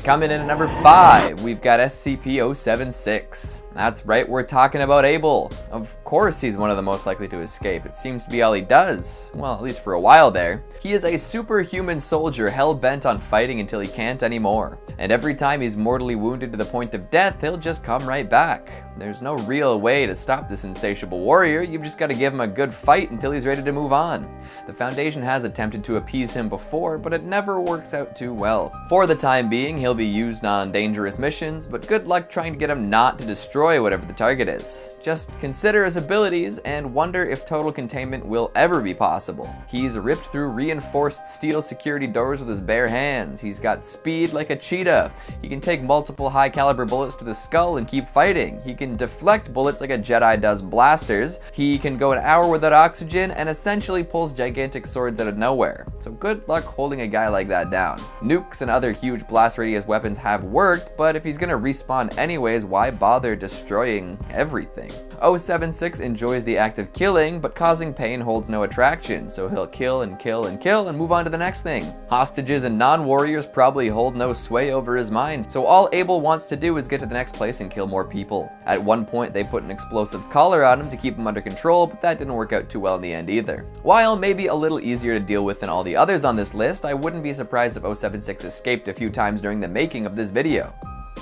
Coming in at number 5, we've got SCP-076. That's right, we're talking about Abel. Of course he's one of the most likely to escape. It seems to be all he does. Well, at least for a while there. He is a superhuman soldier hell-bent on fighting until he can't anymore. And every time he's mortally wounded to the point of death, he'll just come right back. There's no real way to stop this insatiable warrior. You've just got to give him a good fight until he's ready to move on. The Foundation has attempted to appease him before, but it never works out too well. For the time being, he'll be used on dangerous missions, but good luck trying to get him not to destroy whatever the target is. Just consider his abilities and wonder if total containment will ever be possible. He's ripped through reinforced steel security doors with his bare hands. He's got speed like a cheetah. He can take multiple high caliber bullets to the skull and keep fighting. He can deflect bullets like a Jedi does blasters. He can go an hour without oxygen and essentially pulls gigantic swords out of nowhere. So good luck holding a guy like that down. Nukes and other huge blast radius weapons have worked, but if he's gonna respawn anyways, why bother destroying everything? 076 enjoys the act of killing, but causing pain holds no attraction, so he'll kill and kill and kill and move on to the next thing. Hostages and non-warriors probably hold no sway over his mind, so all Abel wants to do is get to the next place and kill more people. At one point they put an explosive collar on him to keep him under control, but that didn't work out too well in the end either. While maybe a little easier to deal with than all the others on this list, I wouldn't be surprised if 076 escaped a few times during the making of this video.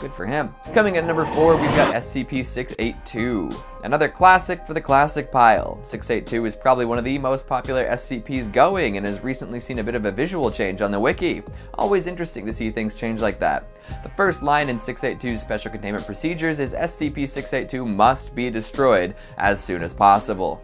Good for him. Coming at number 4, we've got SCP-682. Another classic for the classic pile. 682 is probably one of the most popular SCPs going and has recently seen a bit of a visual change on the wiki. Always interesting to see things change like that. The first line in 682's special containment procedures is SCP-682 must be destroyed as soon as possible.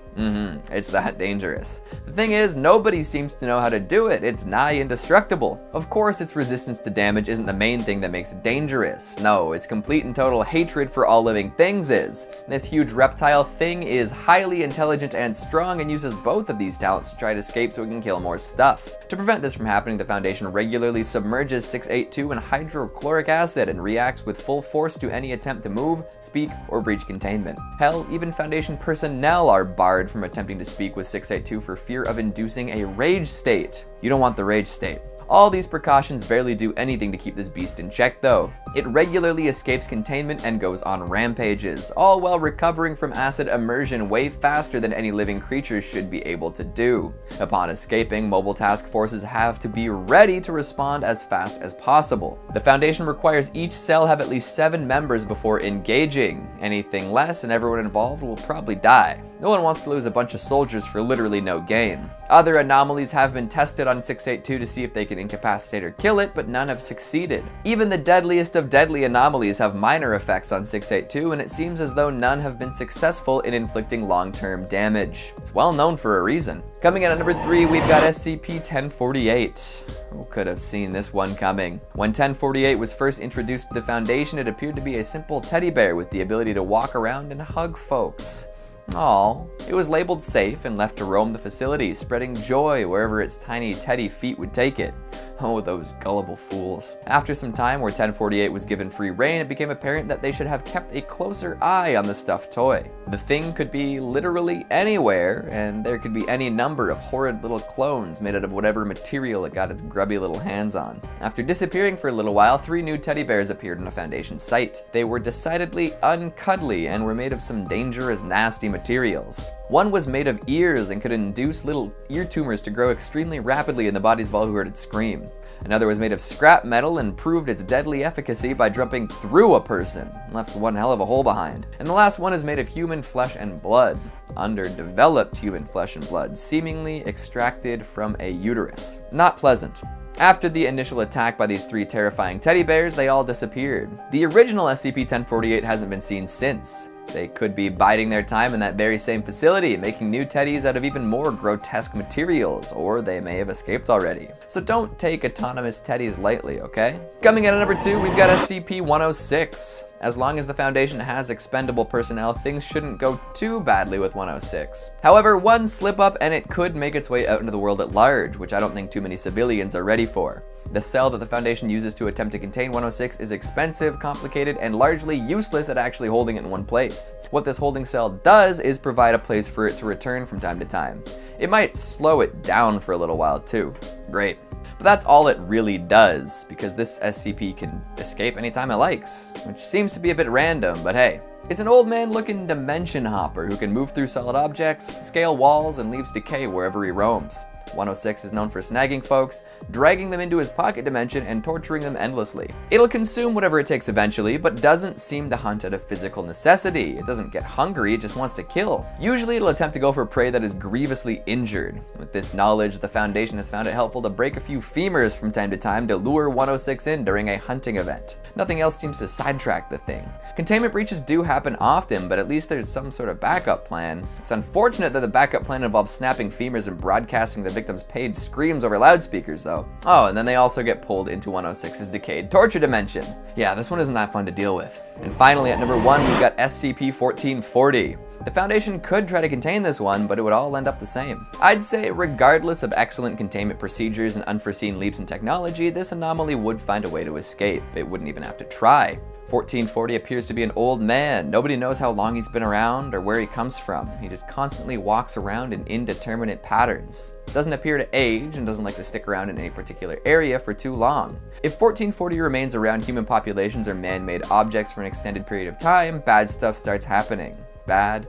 It's that dangerous. The thing is, nobody seems to know how to do it. It's nigh indestructible. Of course, its resistance to damage isn't the main thing that makes it dangerous. No, its complete and total hatred for all living things is. This huge reptile thing is highly intelligent and strong and uses both of these talents to try to escape so it can kill more stuff. To prevent this from happening, the Foundation regularly submerges 682 in hydrochloric acid and reacts with full force to any attempt to move, speak, or breach containment. Hell, even Foundation personnel are barred from attempting to speak with 682 for fear of inducing a rage state. You don't want the rage state. All these precautions barely do anything to keep this beast in check though. It regularly escapes containment and goes on rampages, all while recovering from acid immersion way faster than any living creature should be able to do. Upon escaping, mobile task forces have to be ready to respond as fast as possible. The Foundation requires each cell have at least 7 members before engaging. Anything less and everyone involved will probably die. No one wants to lose a bunch of soldiers for literally no gain. Other anomalies have been tested on 682 to see if they can incapacitate or kill it, but none have succeeded. Even the deadliest of deadly anomalies have minor effects on 682, and it seems as though none have been successful in inflicting long-term damage. It's well known for a reason. Coming in at number 3, we've got SCP-1048. Who could have seen this one coming? When 1048 was first introduced to the Foundation, it appeared to be a simple teddy bear with the ability to walk around and hug folks. Aww. It was labeled safe and left to roam the facility, spreading joy wherever its tiny teddy feet would take it. Oh, those gullible fools. After some time where 1048 was given free rein, it became apparent that they should have kept a closer eye on the stuffed toy. The thing could be literally anywhere, and there could be any number of horrid little clones made out of whatever material it got its grubby little hands on. After disappearing for a little while, 3 new teddy bears appeared on a Foundation site. They were decidedly uncuddly and were made of some dangerous, nasty materials. One was made of ears and could induce little ear tumors to grow extremely rapidly in the bodies of all who heard it scream. Another was made of scrap metal and proved its deadly efficacy by jumping through a person, and left one hell of a hole behind. And the last one is made of human flesh and blood, underdeveloped human flesh and blood, seemingly extracted from a uterus. Not pleasant. After the initial attack by these 3 terrifying teddy bears, they all disappeared. The original SCP-1048 hasn't been seen since. They could be biding their time in that very same facility, making new teddies out of even more grotesque materials, or they may have escaped already. So don't take autonomous teddies lightly, okay? Coming in at number 2, we've got SCP-106. As long as the Foundation has expendable personnel, things shouldn't go too badly with 106. However, one slip up and it could make its way out into the world at large, which I don't think too many civilians are ready for. The cell that the Foundation uses to attempt to contain 106 is expensive, complicated, and largely useless at actually holding it in one place. What this holding cell does is provide a place for it to return from time to time. It might slow it down for a little while too. Great. But that's all it really does, because this SCP can escape anytime it likes, which seems to be a bit random, but hey. It's an old man looking dimension hopper who can move through solid objects, scale walls, and leaves decay wherever he roams. 106 is known for snagging folks, dragging them into his pocket dimension, and torturing them endlessly. It'll consume whatever it takes eventually, but doesn't seem to hunt out of physical necessity. It doesn't get hungry, it just wants to kill. Usually it'll attempt to go for prey that is grievously injured. With this knowledge, the Foundation has found it helpful to break a few femurs from time to time to lure 106 in during a hunting event. Nothing else seems to sidetrack the thing. Containment breaches do happen often, but at least there's some sort of backup plan. It's unfortunate that the backup plan involves snapping femurs and broadcasting the victim's paid screams over loudspeakers, though. Oh, and then they also get pulled into 106's decayed torture dimension. Yeah, this one isn't that fun to deal with. And finally, at number 1, we've got SCP-1440. The Foundation could try to contain this one, but it would all end up the same. I'd say regardless of excellent containment procedures and unforeseen leaps in technology, this anomaly would find a way to escape. It wouldn't even have to try. 1440 appears to be an old man. Nobody knows how long he's been around or where he comes from. He just constantly walks around in indeterminate patterns. Doesn't appear to age and doesn't like to stick around in any particular area for too long. If 1440 remains around human populations or man-made objects for an extended period of time, bad stuff starts happening. Bad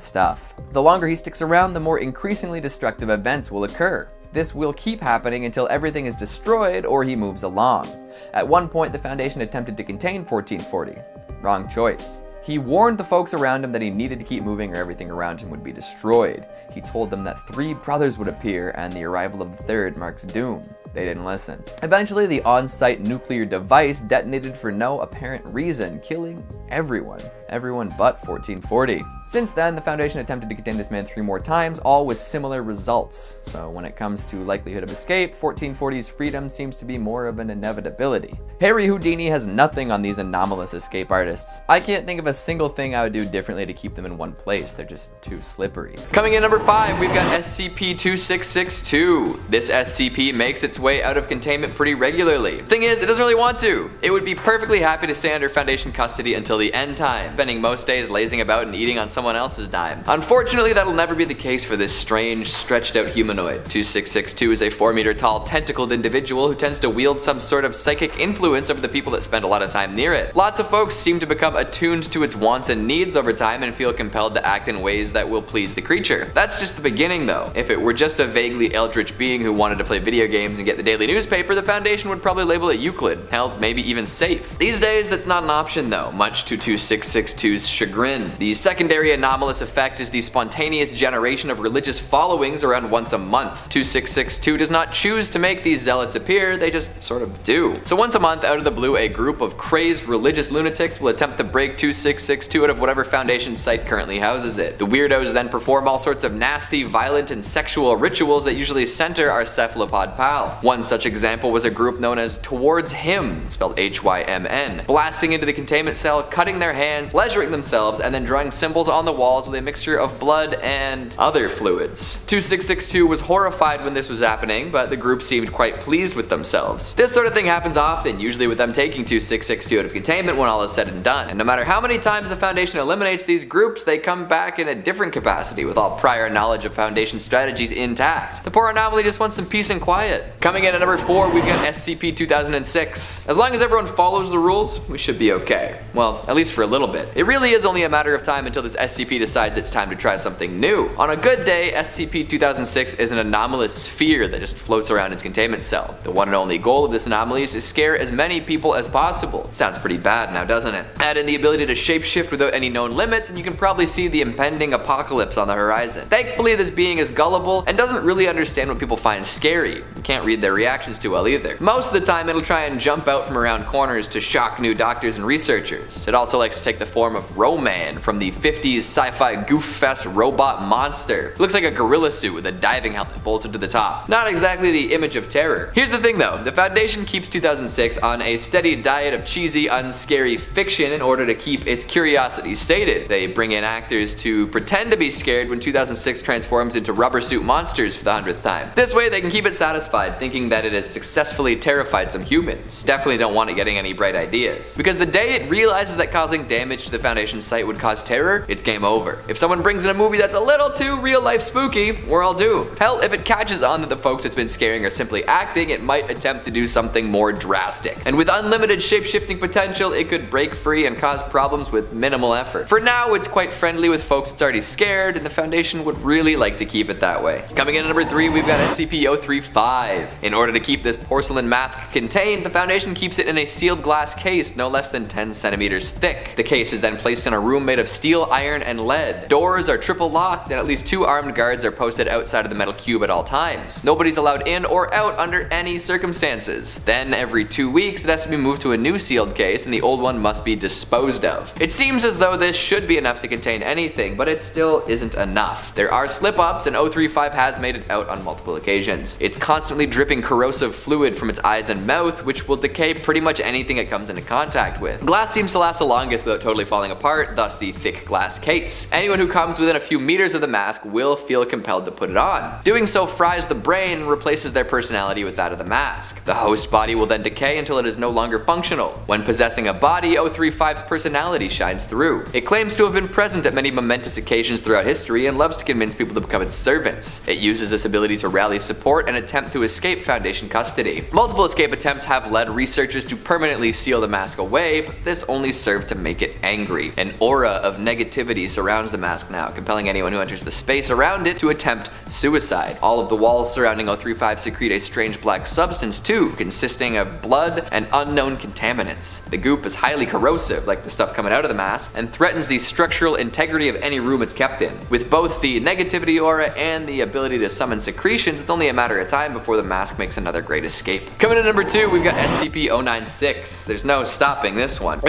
stuff. The longer he sticks around, the more increasingly destructive events will occur. This will keep happening until everything is destroyed or he moves along. At one point, the Foundation attempted to contain 1440. Wrong choice. He warned the folks around him that he needed to keep moving or everything around him would be destroyed. He told them that 3 brothers would appear and the arrival of the 3rd marks doom. They didn't listen. Eventually, the on-site nuclear device detonated for no apparent reason, killing everyone. Everyone but 1440. Since then, the Foundation attempted to contain this man 3 more times, all with similar results. So when it comes to likelihood of escape, 1440's freedom seems to be more of an inevitability. Harry Houdini has nothing on these anomalous escape artists. I can't think of a single thing I would do differently to keep them in one place. They're just too slippery. Coming in number 5, we've got SCP-2662. This SCP makes its way out of containment pretty regularly. Thing is, it doesn't really want to. It would be perfectly happy to stay under Foundation custody until the end time, spending most days lazing about and eating on someone else's dime. Unfortunately, that'll never be the case for this strange, stretched out humanoid. 2662 is a 4-meter tall, tentacled individual who tends to wield some sort of psychic influence over the people that spend a lot of time near it. Lots of folks seem to become attuned to its wants and needs over time and feel compelled to act in ways that will please the creature. That's just the beginning though. If it were just a vaguely eldritch being who wanted to play video games and get the daily newspaper, the Foundation would probably label it Euclid. Hell, maybe even safe. These days, that's not an option though, much to 2662's chagrin. The secondary anomalous effect is the spontaneous generation of religious followings around once a month. 2662 does not choose to make these zealots appear, they just sort of do. So once a month, out of the blue, a group of crazed religious lunatics will attempt to break 2662 out of whatever Foundation site currently houses it. The weirdos then perform all sorts of nasty, violent, and sexual rituals that usually center our cephalopod pal. One such example was a group known as Towards Him, spelled H-Y-M-N, blasting into the containment cell, cutting their hands, leisuring themselves, and then drawing symbols on the walls with a mixture of blood and other fluids. 2662 was horrified when this was happening, but the group seemed quite pleased with themselves. This sort of thing happens often, usually with them taking 2662 out of containment when all is said and done. And no matter how many times the Foundation eliminates these groups, they come back in a different capacity with all prior knowledge of Foundation strategies intact. The poor anomaly just wants some peace and quiet. Coming in at number 4, we've got SCP-2006. As long as everyone follows the rules, we should be okay. Well, at least for a little bit. It really is only a matter of time until this SCP decides it's time to try something new. On a good day, SCP-2006 is an anomalous sphere that just floats around its containment cell. The one and only goal of this anomaly is to scare as many people as possible. Sounds pretty bad now, doesn't it? Add in the ability to shapeshift without any known limits, and you can probably see the impending apocalypse on the horizon. Thankfully, this being is gullible and doesn't really understand what people find scary. You can't read their reactions too well either. Most of the time, it'll try and jump out from around corners to shock new doctors and researchers. It also likes to take the form of Roman from the 50s sci-fi goof fest robot monster. It looks like a gorilla suit with a diving helmet bolted to the top. Not exactly the image of terror. Here's the thing though, the Foundation keeps 2006 on a steady diet of cheesy, unscary fiction in order to keep its curiosity sated. They bring in actors to pretend to be scared when 2006 transforms into rubber suit monsters for the 100th time. This way they can keep it satisfied, thinking that it has successfully terrified some humans. Definitely don't want it getting any bright ideas. Because the day it realizes that causing damage to the Foundation's site would cause terror, it's game over. If someone brings in a movie that's a little too real-life spooky, we're all doomed. Hell, if it catches on that the folks it's been scaring are simply acting, it might attempt to do something more drastic. And with unlimited shape-shifting potential, it could break free and cause problems with minimal effort. For now, it's quite friendly with folks it's already scared, and the Foundation would really like to keep it that way. Coming in at number 3, we've got SCP-035. In order to keep this porcelain mask contained, the Foundation keeps it in a sealed glass case no less than 10 centimeters thick. The case is then placed in a room made of steel, iron, and lead. Doors are triple locked, and at least 2 armed guards are posted outside of the metal cube at all times. Nobody's allowed in or out under any circumstances. Then, every 2 weeks, it has to be moved to a new sealed case, and the old one must be disposed of. It seems as though this should be enough to contain anything, but it still isn't enough. There are slip-ups, and 035 has made it out on multiple occasions. It's constantly dripping corrosive fluid from its eyes and mouth, which will decay pretty much anything it comes into contact with. Glass seems to last the longest without totally falling apart, thus the thick glass case. Anyone who comes within a few meters of the mask will feel compelled to put it on. Doing so fries the brain and replaces their personality with that of the mask. The host body will then decay until it is no longer functional. When possessing a body, 035's personality shines through. It claims to have been present at many momentous occasions throughout history and loves to convince people to become its servants. It uses this ability to rally support and attempt to escape Foundation custody. Multiple escape attempts have led researchers to permanently seal the mask away, but this only served to make it angry. An aura of negativity surrounds the mask now, compelling anyone who enters the space around it to attempt suicide. All of the walls surrounding 035 secrete a strange black substance too, consisting of blood and unknown contaminants. The goop is highly corrosive, like the stuff coming out of the mask, and threatens the structural integrity of any room it's kept in. With both the negativity aura and the ability to summon secretions, it's only a matter of time before the mask makes another great escape. Coming in at number 2, we've got SCP-096. There's no stopping this one.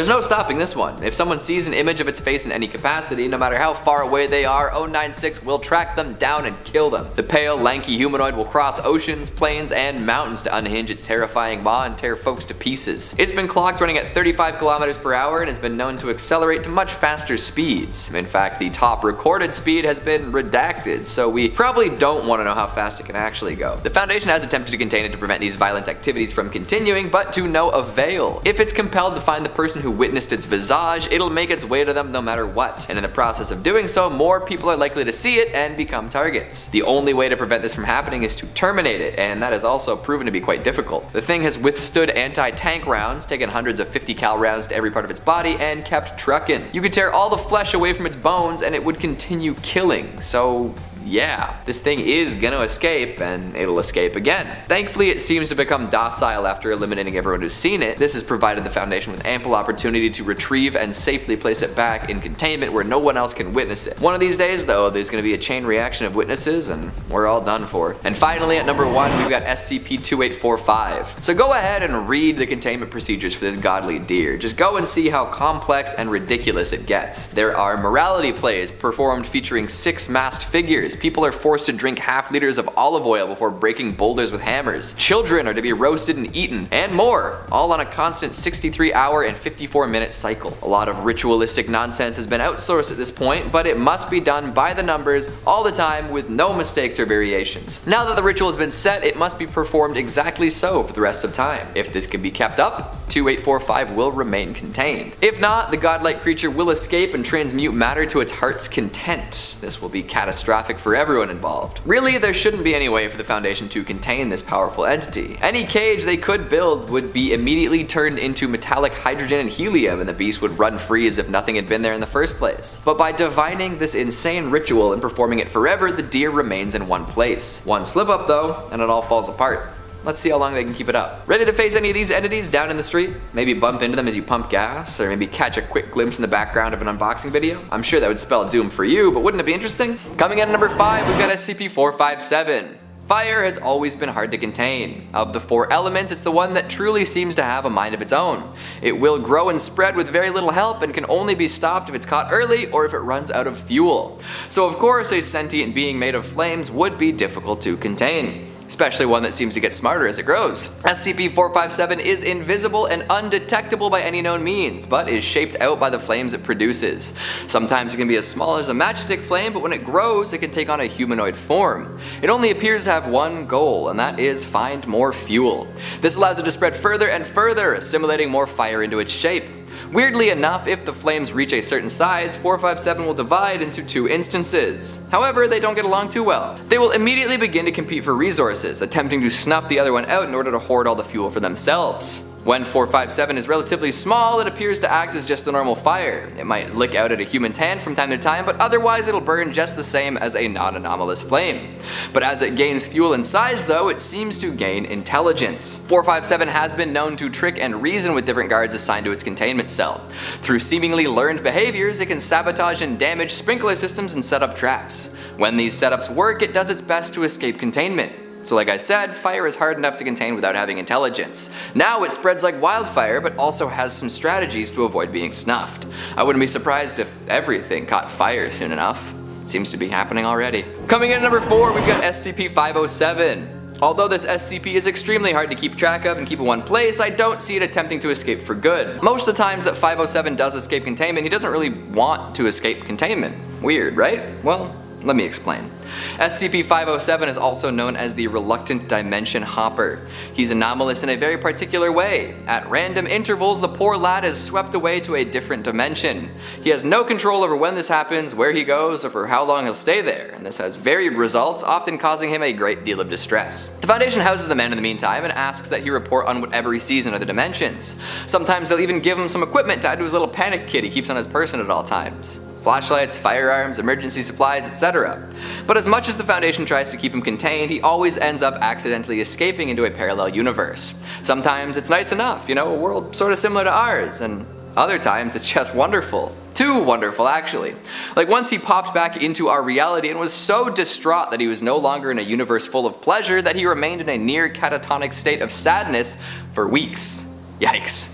If someone sees an image of its face in any capacity, no matter how far away they are, 096 will track them down and kill them. The pale, lanky humanoid will cross oceans, plains, and mountains to unhinge its terrifying maw and tear folks to pieces. It's been clocked running at 35 kilometers per hour and has been known to accelerate to much faster speeds. In fact, the top recorded speed has been redacted, so we probably don't want to know how fast it can actually go. The Foundation has attempted to contain it to prevent these violent activities from continuing, but to no avail. If it's compelled to find the person who witnessed its visage, it'll make its way to them no matter what, and in the process of doing so, more people are likely to see it and become targets. The only way to prevent this from happening is to terminate it, and that has also proven to be quite difficult. The thing has withstood anti-tank rounds, taken hundreds of 50 cal rounds to every part of its body, and kept trucking. You could tear all the flesh away from its bones and it would continue killing, so yeah, this thing is gonna escape, and it'll escape again. Thankfully, it seems to become docile after eliminating everyone who's seen it. This has provided the Foundation with ample opportunity to retrieve and safely place it back in containment where no one else can witness it. One of these days, though, there's gonna be a chain reaction of witnesses, and we're all done for. And finally, at number 1, we've got SCP-2845. So go ahead and read the containment procedures for this godly deer. Just go and see how complex and ridiculous it gets. There are morality plays performed featuring 6 masked figures. People are forced to drink half-liters of olive oil before breaking boulders with hammers. Children are to be roasted and eaten, and more, all on a constant 63-hour and 54-minute cycle. A lot of ritualistic nonsense has been outsourced at this point, but it must be done by the numbers all the time with no mistakes or variations. Now that the ritual has been set, it must be performed exactly so for the rest of time. If this can be kept up, 2845 will remain contained. If not, the godlike creature will escape and transmute matter to its heart's content. This will be catastrophic for everyone involved. Really, there shouldn't be any way for the Foundation to contain this powerful entity. Any cage they could build would be immediately turned into metallic hydrogen and helium, and the beast would run free as if nothing had been there in the first place. But by divining this insane ritual and performing it forever, the deer remains in one place. One slip up though, and it all falls apart. Let's see how long they can keep it up. Ready to face any of these entities down in the street? Maybe bump into them as you pump gas, or maybe catch a quick glimpse in the background of an unboxing video? I'm sure that would spell doom for you, but wouldn't it be interesting? Coming in at number 5, we've got SCP-457. Fire has always been hard to contain. Of the 4 elements, it's the one that truly seems to have a mind of its own. It will grow and spread with very little help and can only be stopped if it's caught early or if it runs out of fuel. So of course, a sentient being made of flames would be difficult to contain, especially one that seems to get smarter as it grows. SCP-457 is invisible and undetectable by any known means, but is shaped out by the flames it produces. Sometimes it can be as small as a matchstick flame, but when it grows, it can take on a humanoid form. It only appears to have one goal, and that is find more fuel. This allows it to spread further and further, assimilating more fire into its shape. Weirdly enough, if the flames reach a certain size, 457 will divide into two instances. However, they don't get along too well. They will immediately begin to compete for resources, attempting to snuff the other one out in order to hoard all the fuel for themselves. When 457 is relatively small, it appears to act as just a normal fire. It might lick out at a human's hand from time to time, but otherwise it'll burn just the same as a non-anomalous flame. But as it gains fuel and size though, it seems to gain intelligence. 457 has been known to trick and reason with different guards assigned to its containment cell. Through seemingly learned behaviors, it can sabotage and damage sprinkler systems and set up traps. When these setups work, it does its best to escape containment. So like I said, fire is hard enough to contain without having intelligence. Now it spreads like wildfire, but also has some strategies to avoid being snuffed. I wouldn't be surprised if everything caught fire soon enough. Seems to be happening already. Coming in at number 4, we've got SCP-507. Although this SCP is extremely hard to keep track of and keep in one place, I don't see it attempting to escape for good. Most of the times that 507 does escape containment, he doesn't really want to escape containment. Weird, right? Well, let me explain. SCP-507 is also known as the Reluctant Dimension Hopper. He's anomalous in a very particular way. At random intervals, the poor lad is swept away to a different dimension. He has no control over when this happens, where he goes, or for how long he'll stay there, and this has varied results, often causing him a great deal of distress. The Foundation houses the man in the meantime and asks that he report on whatever he sees in other dimensions. Sometimes they'll even give him some equipment tied to his little panic kit he keeps on his person at all times. Flashlights, firearms, emergency supplies, etc. But as much as the Foundation tries to keep him contained, he always ends up accidentally escaping into a parallel universe. Sometimes it's nice enough, a world sort of similar to ours, and other times it's just wonderful. Too wonderful, actually. Like once he popped back into our reality and was so distraught that he was no longer in a universe full of pleasure that he remained in a near catatonic state of sadness for weeks. Yikes.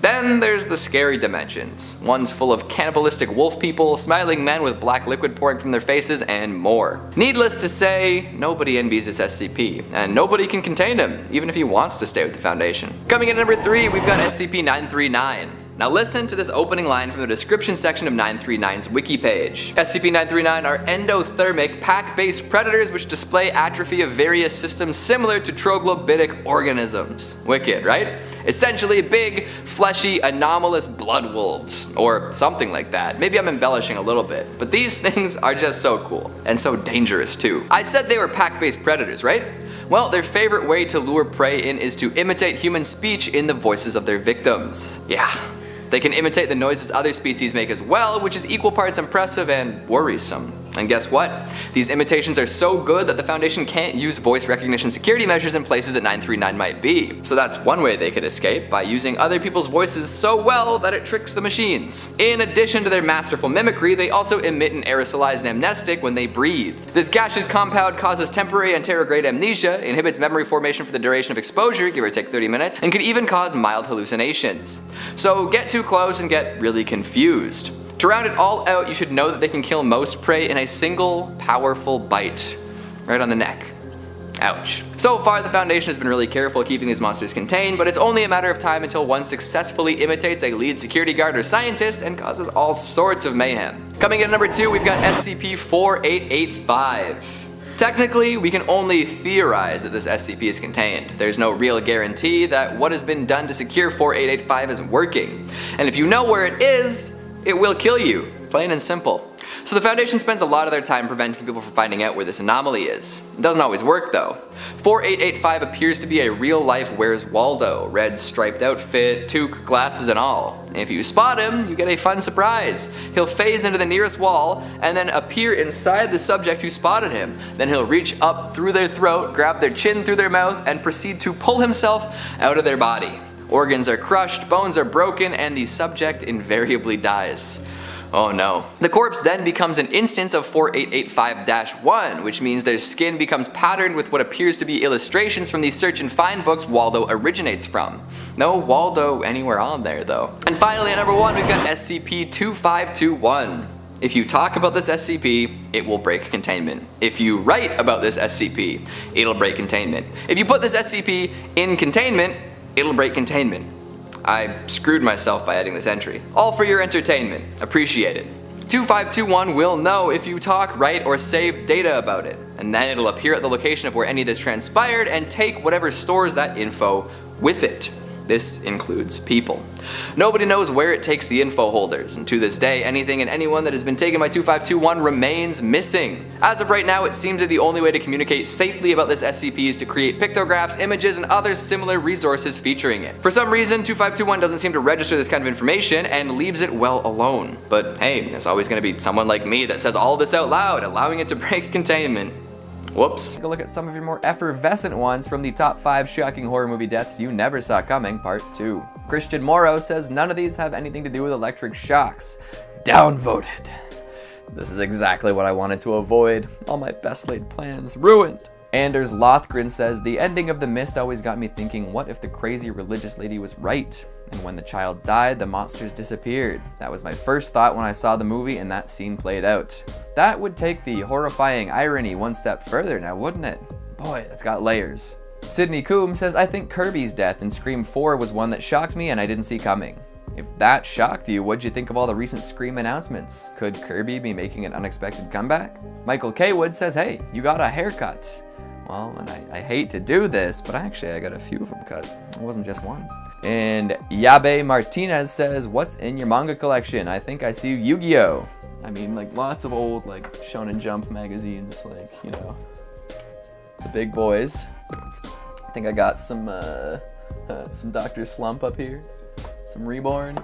Then there's the scary dimensions, ones full of cannibalistic wolf people, smiling men with black liquid pouring from their faces, and more. Needless to say, nobody envies this SCP, and nobody can contain him, even if he wants to stay with the Foundation. Coming in at number 3, we've got SCP-939. Now listen to this opening line from the description section of 939's wiki page. SCP-939 are endothermic, pack-based predators which display atrophy of various systems similar to troglodytic organisms. Wicked, right? Essentially big, fleshy, anomalous blood wolves, or something like that. Maybe I'm embellishing a little bit, but these things are just so cool, and so dangerous too. I said they were pack-based predators, right? Well, their favorite way to lure prey in is to imitate human speech in the voices of their victims. Yeah. They can imitate the noises other species make as well, which is equal parts impressive and worrisome. And guess what? These imitations are so good that the Foundation can't use voice recognition security measures in places that 939 might be. So that's one way they could escape, by using other people's voices so well that it tricks the machines. In addition to their masterful mimicry, they also emit an aerosolized amnestic when they breathe. This gaseous compound causes temporary anterograde amnesia, inhibits memory formation for the duration of exposure, give or take 30 minutes, and could even cause mild hallucinations. So get too close and get really confused. To round it all out, you should know that they can kill most prey in a single, powerful bite. Right on the neck. Ouch. So far, the Foundation has been really careful keeping these monsters contained, but it's only a matter of time until one successfully imitates a lead security guard or scientist and causes all sorts of mayhem. Coming in at number 2, we've got SCP-4885. Technically, we can only theorize that this SCP is contained. There's no real guarantee that what has been done to secure 4885 is working. And if you know where it is, it will kill you, plain and simple. So the Foundation spends a lot of their time preventing people from finding out where this anomaly is. It doesn't always work though. 4885 appears to be a real-life Where's Waldo, red striped outfit, toque, glasses and all. If you spot him, you get a fun surprise. He'll phase into the nearest wall and then appear inside the subject who spotted him. Then he'll reach up through their throat, grab their chin through their mouth, and proceed to pull himself out of their body. Organs are crushed, bones are broken, and the subject invariably dies. Oh no. The corpse then becomes an instance of 4885-1, which means their skin becomes patterned with what appears to be illustrations from the search and find books Waldo originates from. No Waldo anywhere on there though. And finally at number 1, we've got SCP-2521. If you talk about this SCP, it will break containment. If you write about this SCP, it'll break containment. If you put this SCP in containment, it'll break containment. I screwed myself by adding this entry. All for your entertainment. Appreciate it. 2521 will know if you talk, write, or save data about it, and then it'll appear at the location of where any of this transpired and take whatever stores that info with it. This includes people. Nobody knows where it takes the info holders, and to this day, anything and anyone that has been taken by 2521 remains missing. As of right now, it seems that the only way to communicate safely about this SCP is to create pictographs, images, and other similar resources featuring it. For some reason, 2521 doesn't seem to register this kind of information and leaves it well alone. But hey, there's always going to be someone like me that says all this out loud, allowing it to break containment. Whoops. Take a look at some of your more effervescent ones from the top 5 shocking horror movie deaths you never saw coming, part 2. Christian Morrow says none of these have anything to do with electric shocks. Downvoted. This is exactly what I wanted to avoid. All my best laid plans ruined. Anders Lothgren says the ending of The Mist always got me thinking, what if the crazy religious lady was right? And when the child died, the monsters disappeared. That was my first thought when I saw the movie and that scene played out. That would take the horrifying irony one step further now, wouldn't it? Boy, that's got layers. Sydney Coombe says, I think Kirby's death in Scream 4 was one that shocked me and I didn't see coming. If that shocked you, what'd you think of all the recent Scream announcements? Could Kirby be making an unexpected comeback? Michael Kaywood says, hey, you got a haircut. Well, and I hate to do this, but actually I got a few of them cut. It wasn't just one. And Yabe Martinez says, what's in your manga collection? I think I see Yu-Gi-Oh! I mean, like lots of old like Shonen Jump magazines, like, you know, the big boys. I think I got some Dr. Slump up here, some Reborn,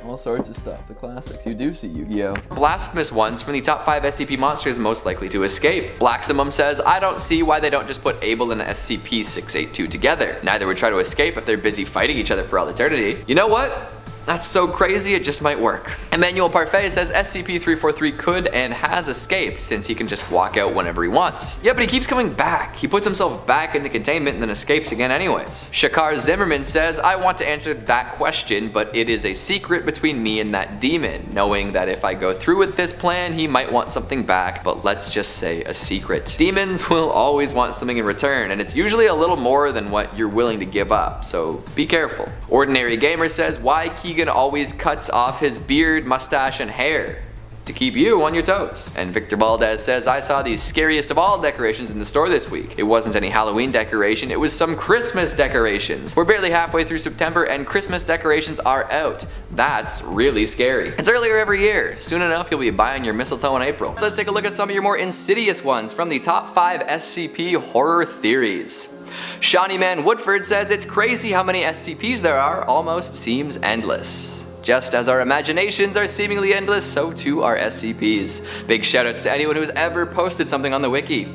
all sorts of stuff, the classics. You do see Yu-Gi-Oh! Blasphemous ones from the top 5 SCP monsters most likely to escape. Blacksimum says, I don't see why they don't just put Able and SCP-682 together. Neither would try to escape if they're busy fighting each other for all eternity. You know what? That's so crazy it just might work. Emmanuel Parfait says SCP-343 could and has escaped since he can just walk out whenever he wants. Yeah, but he keeps coming back. He puts himself back into containment and then escapes again anyways. Shakar Zimmerman says, I want to answer that question, but it is a secret between me and that demon, knowing that if I go through with this plan, he might want something back, but let's just say a secret. Demons will always want something in return, and it's usually a little more than what you're willing to give up, so be careful. Ordinary Gamer says, why Keegan always cuts off his beard, mustache, and hair? To keep you on your toes. And Victor Valdez says, I saw the scariest of all decorations in the store this week. It wasn't any Halloween decoration, it was some Christmas decorations. We're barely halfway through September and Christmas decorations are out. That's really scary. It's earlier every year. Soon enough, you'll be buying your mistletoe in April. So let's take a look at some of your more insidious ones from the top 5 SCP horror theories. Shawnee Man Woodford says, it's crazy how many SCPs there are, almost seems endless. Just as our imaginations are seemingly endless, so too are SCPs. Big shoutouts to anyone who's ever posted something on the wiki.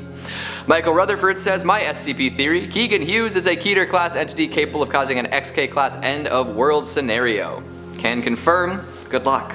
Michael Rutherford says, my SCP theory, Keegan Hughes is a Keter class entity capable of causing an XK class end of world scenario. Can confirm, good luck.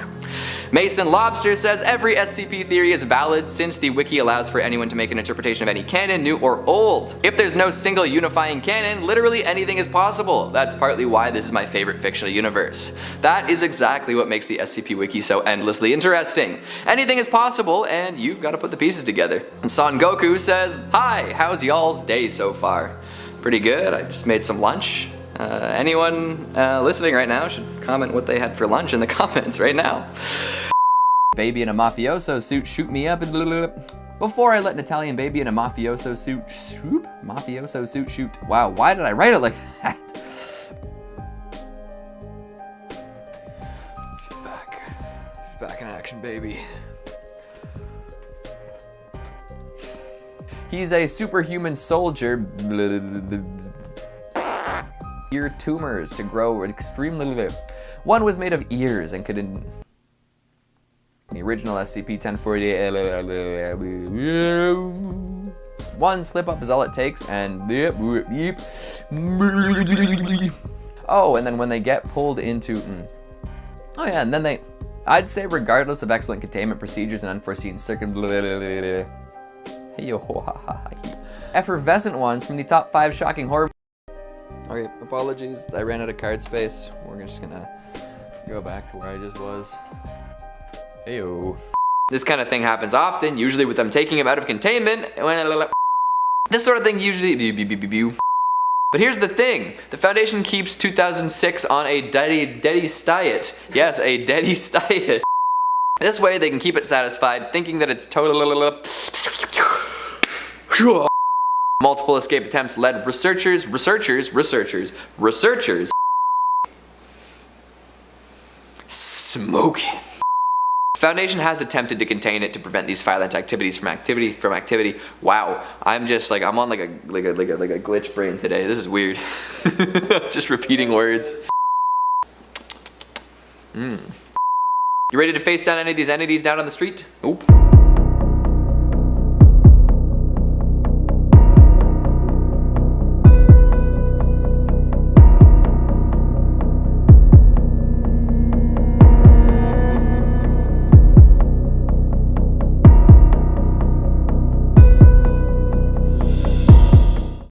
Mason Lobster says every SCP theory is valid since the wiki allows for anyone to make an interpretation of any canon, new or old. If there's no single unifying canon, literally anything is possible. That's partly why this is my favorite fictional universe. That is exactly what makes the SCP wiki so endlessly interesting. Anything is possible and you've got to put the pieces together. And Son Goku says, hi, how's y'all's day so far? Pretty good, I just made some lunch. Anyone listening right now should comment what they had for lunch in the comments right now. Baby in a mafioso suit shoot me up and blah, blah, blah. Before I let an Italian baby in a mafioso suit shoot. Wow, why did I write it like that? She's back. She's back in action, baby. He's a superhuman soldier. Ear tumors to grow extremely. One was made of ears and could. The original SCP-1048. One slip up is all it takes, and oh, and then when they get pulled into, oh yeah, and then I'd say regardless of excellent containment procedures and unforeseen effervescent ones from the top 5 shocking horror. Okay, apologies, I ran out of card space. We're just gonna go back to where I just was. Heyo. This kind of thing happens often, usually with them taking him out of containment. This sort of thing usually. But here's the thing, the Foundation keeps 2006 on a Daddy's diet. Yes, a Daddy's diet. This way they can keep it satisfied, thinking that it's total. Multiple escape attempts led researchers Smoking. Foundation has attempted to contain it to prevent these violent activities from activity. Wow, I'm just like, I'm on like a glitch brain today. This is weird. Just repeating words. You ready to face down any of these entities down on the street? Oop.